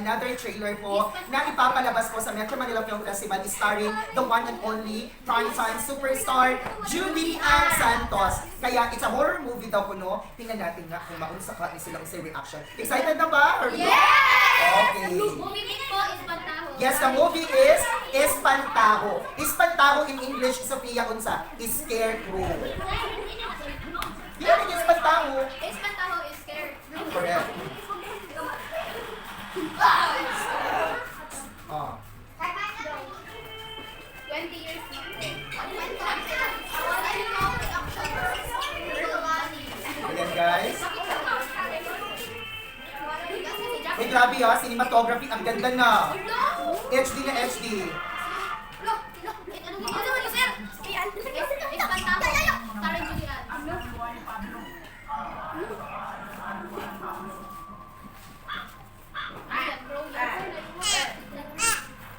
another trailer po na ipapalabas po sa Metro Manila Film Festival starring the one and only primetime superstar Julian Santos. Kaya it's a horror movie daw po, no? Tingnan natin nga kung maunsa ka ni silang sa reaction. Excited na ba? Okay. Movie po is Pantaho. Yes, the movie is Espantaho. Espantaho in English, Sophia unsa? Scarecrow. Yan yung Espantaho. Espantaho is scared. Correct. Oh. 20 years na. Ayan guys. Hey, grabe ha, cinematography, ang ganda na. HD na HD.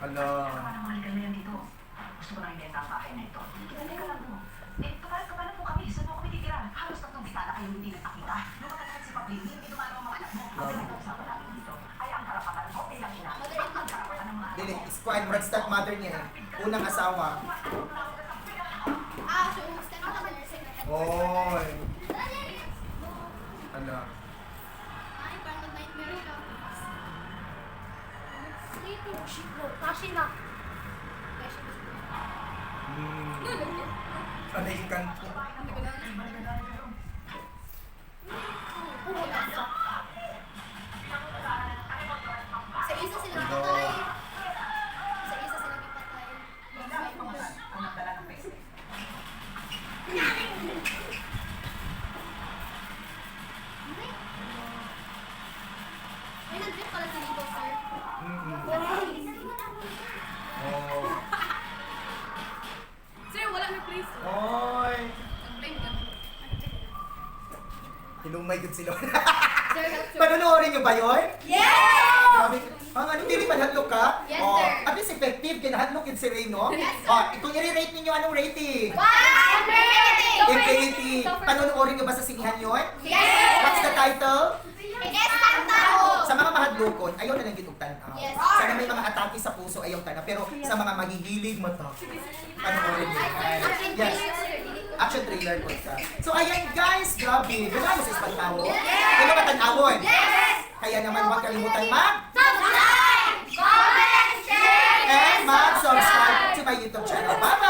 Hala. Gusto ko na ibenta ang bahay na ito. Teka lang mo. Kapalan po kami. Saan po kami titira? Halos 3 dekada kayo hindi nagpakita. Nung magkatagal si Pablini, hindi dumalo ang mga anak mo. Ang pinag-uusapan natin dito ay ang karapatan mo bilang ina. Ang karapatan ng mga anak Dili, squad, brad stepmother niya eh. Unang asawa. Oy. Hala. Anay kanto. Sa isa sila patay. Sa isa sila patay. Ay, nag-trip pala si Lito, sir. Oh. Sir, wala may place. Oy. Nag-blame ka. Hinumay good sila. Sir, help, sir. Panonoorin niyo ba yun? Yes! Sabi, ang ano, hindi man hadlok ka? Yes, Oh, sir. at least effective, kinahadlok yun si Ray, no? Yes, sir. Oh, kung i-rate ninyo, anong rating? Infinity. Panonoorin niyo ba sa sinihan yun? Yes! What's the title? Espantaho! Sa mga mahadlokon, ayaw na lang gitugtan. Yes. Sana may mga atake sa puso, ayaw tana. Pero sa mga maghihilig mata, panoorin niyo. Yes. Action trailer po siya. So ayan guys, grabe. Wala mo sa Espantaho. Ano ba tanawon? Kaya naman huwag kalimutan Subscribe! Comment! Share! and mag-subscribe to my YouTube channel. Bye!